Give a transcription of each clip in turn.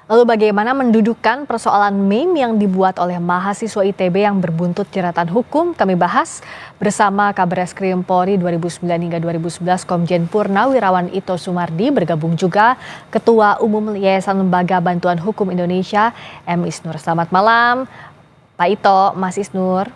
Lalu bagaimana mendudukan persoalan meme yang dibuat oleh mahasiswa ITB yang berbuntut jeratan hukum? Kami bahas bersama Kabareskrim Polri 2009 hingga 2011 Komjen Purnawirawan Ito Sumardi, bergabung juga Ketua Umum Yayasan Lembaga Bantuan Hukum Indonesia M. Isnur. Selamat malam Pak Ito, Mas Isnur.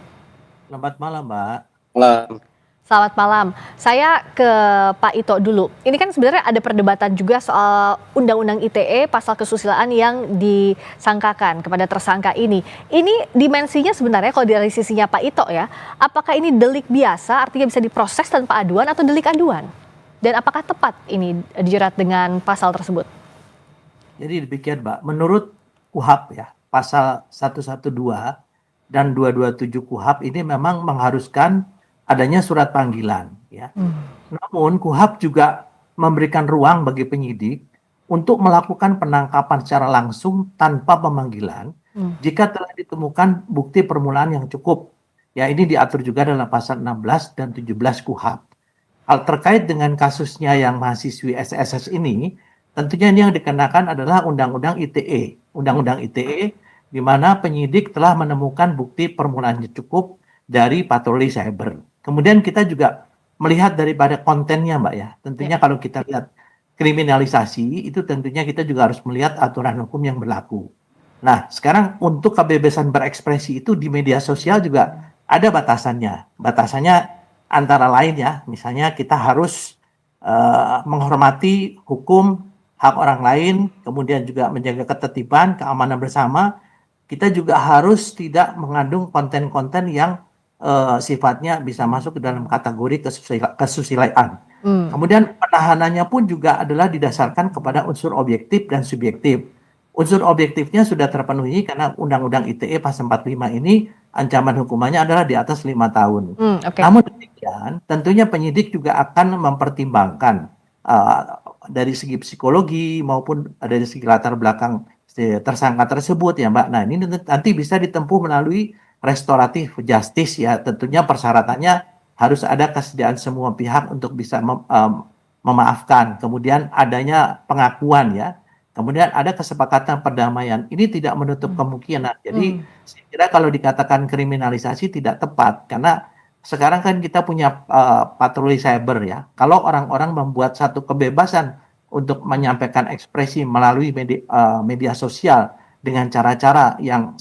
Selamat malam, Mbak. Malam. Selamat malam. Saya ke Pak Ito dulu. Ini kan sebenarnya ada perdebatan juga soal Undang-Undang ITE pasal kesusilaan yang disangkakan kepada tersangka ini. Ini dimensinya sebenarnya kalau dari sisinya Pak Ito ya, apakah ini delik biasa artinya bisa diproses tanpa aduan atau delik aduan? Dan apakah tepat ini dijerat dengan pasal tersebut? Jadi demikian, Mbak. Menurut KUHP ya, pasal 112 dan 227 KUHP ini memang mengharuskan adanya surat panggilan ya. Namun KUHP juga memberikan ruang bagi penyidik untuk melakukan penangkapan secara langsung tanpa pemanggilan jika telah ditemukan bukti permulaan yang cukup. Ya, ini diatur juga dalam pasal 16 dan 17 KUHP. Hal terkait dengan kasusnya yang mahasiswi SSS ini, tentunya ini yang dikenakan adalah Undang-Undang ITE. Undang-Undang ITE di mana penyidik telah menemukan bukti permulaan yang cukup dari patroli cyber. Kemudian kita juga melihat daripada kontennya, Mbak ya. Tentunya kalau kita lihat kriminalisasi, itu tentunya kita juga harus melihat aturan hukum yang berlaku. Nah, sekarang untuk kebebasan berekspresi itu di media sosial juga ada batasannya. Batasannya antara lain ya, misalnya kita harus menghormati hukum, hak orang lain, kemudian juga menjaga ketertiban, keamanan bersama. Kita juga harus tidak mengandung konten-konten yang sifatnya bisa masuk ke dalam kategori kesusilaan. Kemudian penahanannya pun juga adalah didasarkan kepada unsur objektif dan subjektif. Unsur objektifnya sudah terpenuhi karena Undang-Undang ITE pasal 45 ini ancaman hukumannya adalah di atas 5 tahun. Namun demikian, tentunya penyidik juga akan mempertimbangkan dari segi psikologi maupun dari segi latar belakang tersangka tersebut ya, Mbak. Nah, ini nanti bisa ditempuh melalui restoratif justice ya, tentunya persyaratannya harus ada kesediaan semua pihak untuk bisa memaafkan, kemudian adanya pengakuan ya, kemudian ada kesepakatan perdamaian. Ini tidak menutup kemungkinan. Jadi saya kira kalau dikatakan kriminalisasi tidak tepat, karena sekarang kan kita punya patroli cyber ya. Kalau orang-orang membuat satu kebebasan untuk menyampaikan ekspresi melalui media sosial dengan cara-cara yang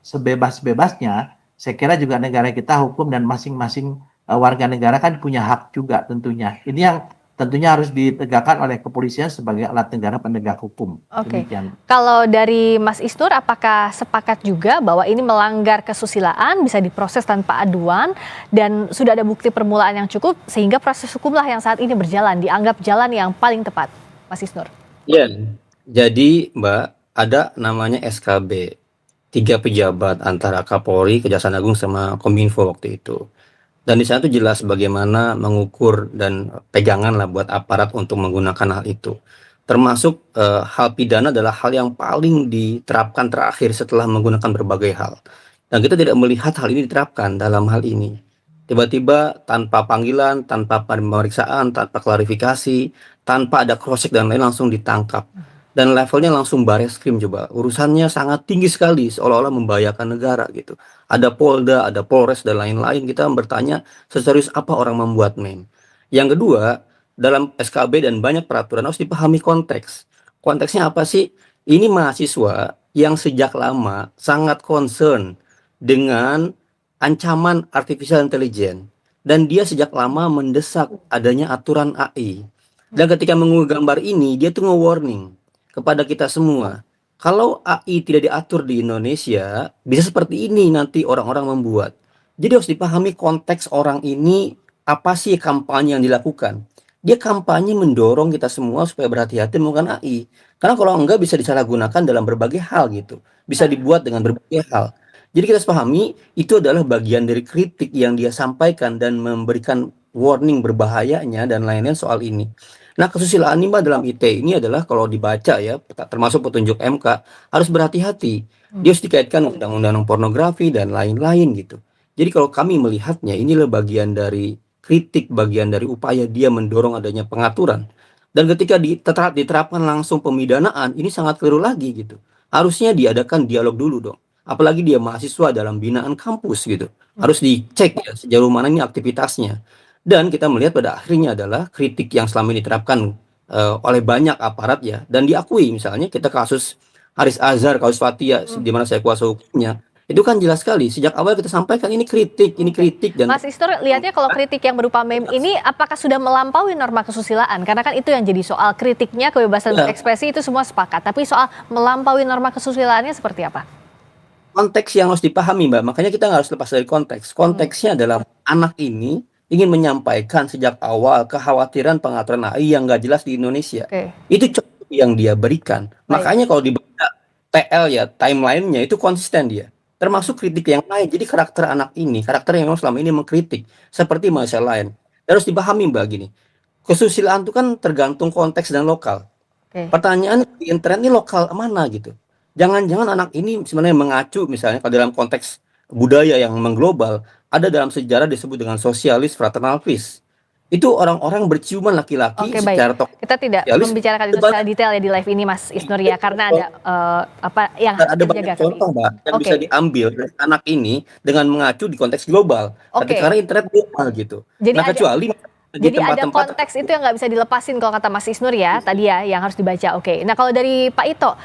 sebebas-bebasnya, saya kira juga negara kita hukum dan masing-masing warga negara kan punya hak juga tentunya. Ini yang tentunya harus ditegakkan oleh kepolisian sebagai alat negara penegak hukum. Demikian. Kalau dari Mas Isnur, apakah sepakat juga bahwa ini melanggar kesusilaan, bisa diproses tanpa aduan, dan sudah ada bukti permulaan yang cukup, sehingga proses hukumlah yang saat ini berjalan, dianggap jalan yang paling tepat, Mas Isnur? Iya, jadi Mbak, ada namanya SKB, 3 pejabat antara Kapolri, Kejaksaan Agung, sama Kominfo waktu itu. Dan di sana tuh jelas bagaimana mengukur dan pegangan lah buat aparat untuk menggunakan hal itu. Termasuk hal pidana adalah hal yang paling diterapkan terakhir setelah menggunakan berbagai hal. Dan kita tidak melihat hal ini diterapkan dalam hal ini. Tiba-tiba tanpa panggilan, tanpa pemeriksaan, tanpa klarifikasi, tanpa ada cross-check dan lain langsung ditangkap. Dan levelnya langsung Bareskrim coba. Urusannya sangat tinggi sekali, seolah-olah membahayakan negara gitu. Ada Polda, ada Polres dan lain-lain. Kita bertanya seserius apa orang membuat meme. Yang kedua, dalam SKB dan banyak peraturan harus dipahami konteks. Konteksnya apa sih? Ini mahasiswa yang sejak lama sangat concern dengan ancaman artificial intelligence. Dan dia sejak lama mendesak adanya aturan AI. Dan ketika mengunggah gambar ini, dia tuh nge-warning kepada kita semua, kalau AI tidak diatur di Indonesia, bisa seperti ini nanti orang-orang membuat. Jadi harus dipahami konteks orang ini, apa sih kampanye yang dilakukan. Dia kampanye mendorong kita semua supaya berhati-hati menggunakan AI. Karena kalau enggak bisa disalahgunakan dalam berbagai hal gitu. Bisa dibuat dengan berbagai hal. Jadi kita harus pahami, itu adalah bagian dari kritik yang dia sampaikan dan memberikan warning berbahayanya dan lain-lain soal ini. Nah, kesusilaan ini dalam ITE ini adalah kalau dibaca ya, termasuk petunjuk MK, harus berhati-hati. Dia harus dikaitkan undang-undang pornografi dan lain-lain gitu. Jadi kalau kami melihatnya, inilah bagian dari kritik, bagian dari upaya dia mendorong adanya pengaturan. Dan ketika diterapkan langsung pemidanaan, ini sangat keliru lagi gitu. Harusnya diadakan dialog dulu dong. Apalagi dia mahasiswa dalam binaan kampus gitu. Harus dicek ya sejauh mana ini aktivitasnya. Dan kita melihat pada akhirnya adalah kritik yang selama ini diterapkan oleh banyak aparat ya, dan diakui. Misalnya kita kasus Haris Azhar, kasus Fathia, di mana saya kuasa hukumnya, itu kan jelas sekali sejak awal kita sampaikan ini kritik dan Mas Isnur lihatnya kalau kritik yang berupa meme ini apakah sudah melampaui norma kesusilaan? Karena kan itu yang jadi soal, kritiknya kebebasan Ya. berekspresi itu semua sepakat. Tapi soal melampaui norma kesusilaannya seperti apa? konteks yang harus dipahami, Mbak. Makanya kita nggak harus lepas dari konteks. Konteksnya adalah anak ini ingin menyampaikan sejak awal kekhawatiran pengaturan AI yang nggak jelas di Indonesia. Oke. Itu contoh yang dia berikan. Makanya kalau dibaca TL ya, timeline-nya itu konsisten dia. Termasuk kritik yang lain. Jadi karakter anak ini, karakter yang memang selama ini mengkritik. Seperti manusia lain. Dan harus dipahami, Mbak, gini. Kesusilaan itu kan tergantung konteks dan lokal. Oke. Pertanyaan di internet ini lokal mana gitu. Jangan-jangan anak ini sebenarnya mengacu misalnya kalau dalam konteks budaya yang mengglobal, ada dalam sejarah disebut dengan sosialis fraternal peace. Itu orang-orang berciuman laki-laki Oke, secara baik. Kita tidak sosialis. membicarakan itu secara detail ya di live ini, Mas Isnur ya, karena ada apa yang harus Ada banyak dijaga kali contoh, ini. Mbak, yang Oke. bisa diambil dari anak ini dengan mengacu di konteks global. Tapi Oke. karena internet global gitu. Jadi Nah, ada- kecuali di Jadi ada tempat-tempat konteks itu yang nggak bisa dilepasin kalau kata Mas Isnur ya, tadi ya yang harus dibaca. Oke. Nah kalau dari Pak Ito,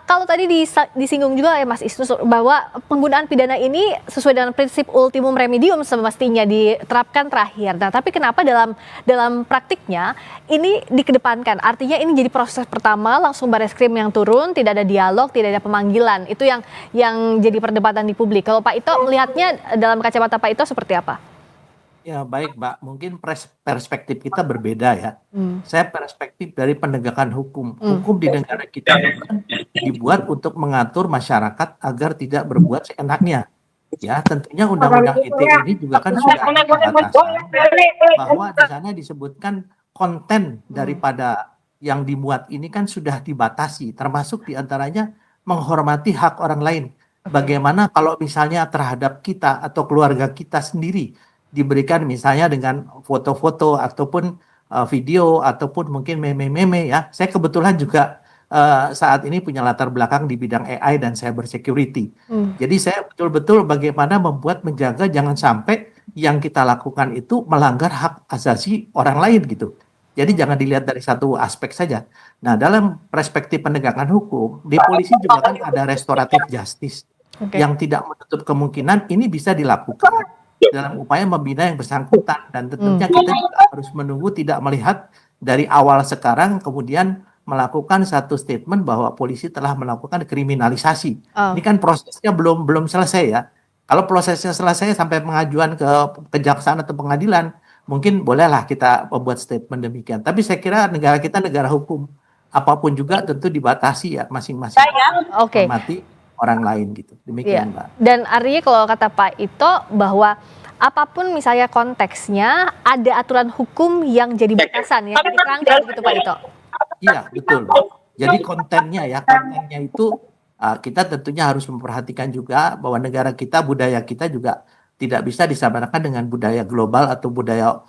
kalau tadi disinggung juga ya Mas Isnur bahwa penggunaan pidana ini sesuai dengan prinsip ultimum remedium semestinya diterapkan terakhir. Nah tapi kenapa dalam praktiknya ini dikedepankan? Artinya ini jadi proses pertama langsung Bareskrim yang turun, tidak ada dialog, tidak ada pemanggilan. Itu yang jadi perdebatan di publik. Kalau Pak Ito melihatnya dalam kacamata Pak Ito seperti apa? Ya baik Mbak, mungkin perspektif kita berbeda ya. Saya perspektif dari penegakan hukum. Hukum di negara kita bukan dibuat untuk mengatur masyarakat agar tidak berbuat seenaknya. Ya, tentunya Undang-Undang ITE ini juga kan sudah ada batasan bahwa di sana disebutkan konten daripada yang dimuat ini kan sudah dibatasi, termasuk diantaranya menghormati hak orang lain. Bagaimana kalau misalnya terhadap kita atau keluarga kita sendiri diberikan misalnya dengan foto-foto ataupun video ataupun mungkin meme-meme ya. Saya kebetulan juga saat ini punya latar belakang di bidang AI dan cyber security. Jadi saya betul-betul bagaimana menjaga jangan sampai yang kita lakukan itu melanggar hak asasi orang lain gitu. Jadi jangan dilihat dari satu aspek saja. Nah, dalam perspektif penegakan hukum, di polisi juga kan ada restoratif justice yang tidak menutup kemungkinan ini bisa dilakukan dalam upaya membina yang bersangkutan, dan tentunya kita juga harus menunggu, tidak melihat dari awal sekarang kemudian melakukan satu statement bahwa polisi telah melakukan kriminalisasi. Ini kan prosesnya belum selesai ya. Kalau prosesnya selesai sampai pengajuan ke kejaksaan atau pengadilan, mungkin bolehlah kita membuat statement demikian. Tapi saya kira negara kita negara hukum, apapun juga tentu dibatasi ya masing-masing menghormati orang lain gitu. Demikian Mbak. Dan artinya kalau kata Pak Ito bahwa apapun misalnya konteksnya ada aturan hukum yang jadi batasan ya, jadi kerangka gitu Pak Ito. Iya betul. Jadi kontennya itu kita tentunya harus memperhatikan juga bahwa negara kita, budaya kita juga tidak bisa disamaratakan dengan budaya global atau budaya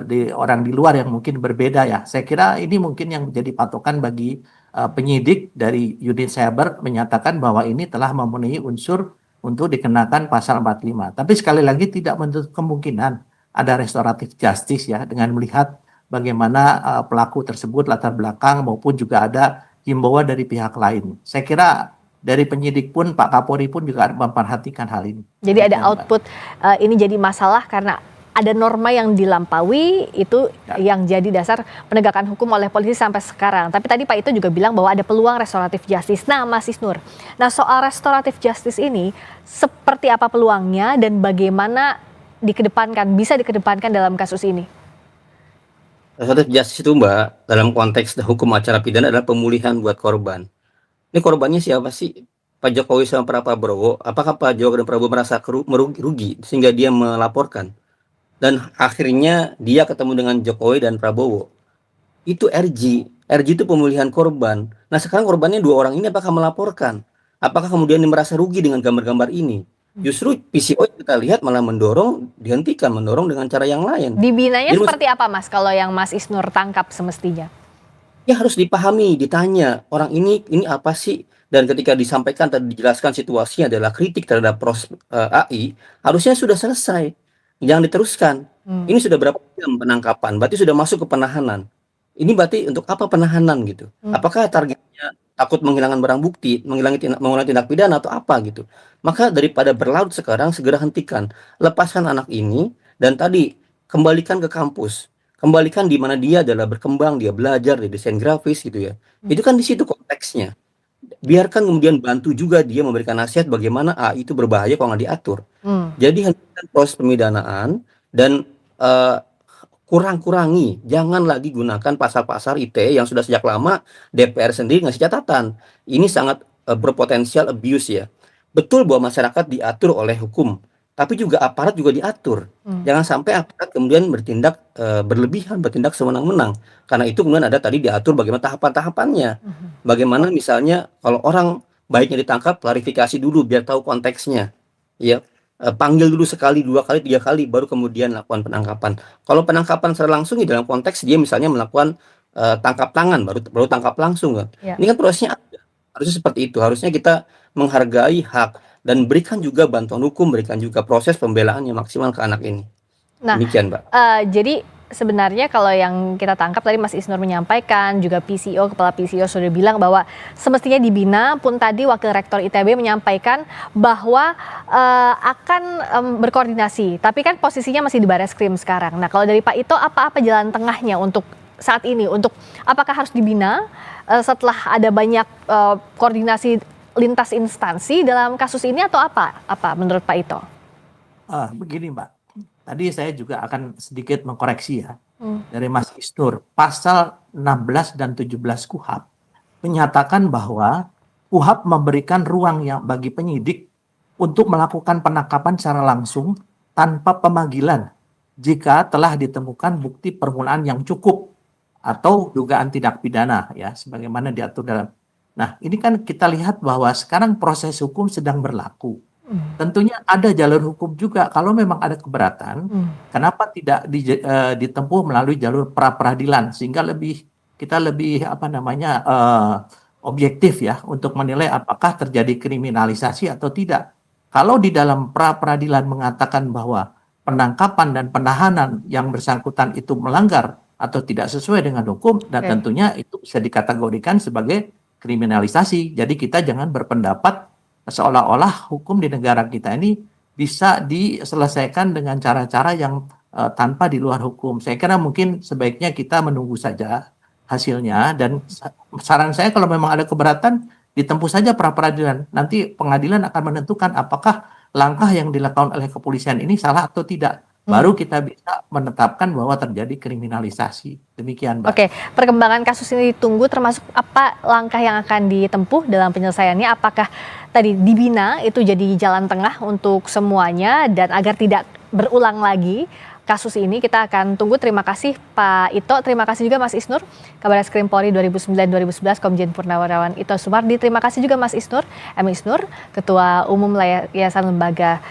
di orang di luar yang mungkin berbeda ya. Saya kira ini mungkin yang menjadi patokan bagi penyidik dari unit cyber menyatakan bahwa ini telah memenuhi unsur untuk dikenakan pasal 45. Tapi sekali lagi tidak menutup kemungkinan ada restoratif justice ya, dengan melihat bagaimana pelaku tersebut latar belakang maupun juga ada himbauan dari pihak lain. Saya kira dari penyidik pun, Pak Kapolri pun juga memperhatikan hal ini. Jadi ada output ini jadi masalah karena ada norma yang dilampaui, itu yang jadi dasar penegakan hukum oleh polisi sampai sekarang. Tapi tadi Pak Ito juga bilang bahwa ada peluang restoratif justice. Nah Mas Isnur, nah soal restoratif justice ini seperti apa peluangnya dan bagaimana bisa dikedepankan dalam kasus ini? restoratif justice itu Mbak, dalam konteks hukum acara pidana adalah pemulihan buat korban. Ini korbannya siapa sih? Pak Jokowi sama Pak Prabowo. Apakah Pak Jokowi dan Prabowo merasa merugi sehingga dia melaporkan? Dan akhirnya dia ketemu dengan Jokowi dan Prabowo. Itu RG itu pemulihan korban. Nah sekarang korbannya dua orang ini apakah melaporkan? Apakah kemudian dia merasa rugi dengan gambar-gambar ini? Justru PCO kita lihat malah dihentikan, mendorong dengan cara yang lain. Dibinanya Jadi seperti apa Mas kalau yang Mas Isnur tangkap semestinya? Ya harus dipahami, ditanya, orang ini apa sih? Dan ketika disampaikan tadi dijelaskan situasinya adalah kritik terhadap AI, harusnya sudah selesai. Jangan diteruskan. Hmm. Ini sudah berapa jam penangkapan? Berarti sudah masuk ke penahanan. Ini berarti untuk apa penahanan gitu? Hmm. Apakah targetnya takut menghilangkan barang bukti, mengulangi tindak pidana atau apa gitu? Maka daripada berlarut sekarang segera hentikan, lepaskan anak ini dan tadi kembalikan ke kampus. Kembalikan di mana dia adalah berkembang, dia belajar, dia desain grafis gitu ya. Itu kan di situ konteksnya. Biarkan kemudian bantu juga dia memberikan nasihat bagaimana AI itu berbahaya kalau nggak diatur. Hmm. Jadi hentikan proses pemidanaan dan eh, kurang-kurangi, jangan lagi gunakan pasal-pasal ITE yang sudah sejak lama DPR sendiri ngasih catatan. Ini sangat berpotensial abuse ya. Betul bahwa masyarakat diatur oleh hukum, tapi juga aparat juga diatur. Hmm. Jangan sampai aparat kemudian bertindak berlebihan, bertindak sewenang-wenang. Karena itu kemudian ada tadi diatur bagaimana tahapan-tahapannya. Bagaimana misalnya kalau orang baiknya ditangkap, klarifikasi dulu biar tahu konteksnya. Ya, panggil dulu sekali, 2 kali, 3 kali, baru kemudian lakukan penangkapan. Kalau penangkapan secara langsung ya dalam konteks dia misalnya melakukan tangkap tangan, baru baru tangkap langsung kan. Ya. Ini kan prosesnya ada. Harusnya seperti itu. Harusnya kita menghargai hak dan berikan juga bantuan hukum, berikan juga proses pembelaan yang maksimal ke anak ini. Nah, Demikian, Mbak. jadi sebenarnya kalau yang kita tangkap tadi Mas Isnur menyampaikan, juga PCO, Kepala PCO sudah bilang bahwa semestinya dibina, pun tadi Wakil Rektor ITB menyampaikan bahwa akan berkoordinasi, tapi kan posisinya masih di Bareskrim sekarang. Nah, kalau dari Pak Ito, apa jalan tengahnya untuk saat ini, untuk apakah harus dibina setelah ada banyak koordinasi lintas instansi dalam kasus ini atau apa menurut Pak Ito? Begini Mbak, tadi saya juga akan sedikit mengkoreksi ya dari Mas Isnur. Pasal 16 dan 17 KUHP menyatakan bahwa KUHP memberikan ruang yang bagi penyidik untuk melakukan penangkapan secara langsung tanpa pemanggilan jika telah ditemukan bukti permulaan yang cukup atau dugaan tindak pidana ya sebagaimana diatur dalam. Nah, ini kan kita lihat bahwa sekarang proses hukum sedang berlaku. Tentunya ada jalur hukum juga kalau memang ada keberatan, kenapa tidak ditempuh melalui jalur pra peradilan sehingga kita lebih objektif ya untuk menilai apakah terjadi kriminalisasi atau tidak. Kalau di dalam pra peradilan mengatakan bahwa penangkapan dan penahanan yang bersangkutan itu melanggar atau tidak sesuai dengan hukum dan tentunya itu bisa dikategorikan sebagai kriminalisasi. Jadi kita jangan berpendapat seolah-olah hukum di negara kita ini bisa diselesaikan dengan cara-cara yang tanpa di luar hukum. Saya kira mungkin sebaiknya kita menunggu saja hasilnya dan saran saya kalau memang ada keberatan ditempuh saja pra peradilan. Nanti pengadilan akan menentukan apakah langkah yang dilakukan oleh kepolisian ini salah atau tidak. Baru kita bisa menetapkan bahwa terjadi kriminalisasi. Demikian, Mbak. Oke, perkembangan kasus ini ditunggu termasuk apa langkah yang akan ditempuh dalam penyelesaiannya. Apakah tadi dibina itu jadi jalan tengah untuk semuanya dan agar tidak berulang lagi kasus ini. Kita akan tunggu. Terima kasih Pak Ito, terima kasih juga Mas Isnur, Kabareskrim Polri 2009-2011, Komjen Purnawirawan Ito Sumardi. Terima kasih juga Mas Isnur, M. Isnur, Ketua Umum Yayasan Lembaga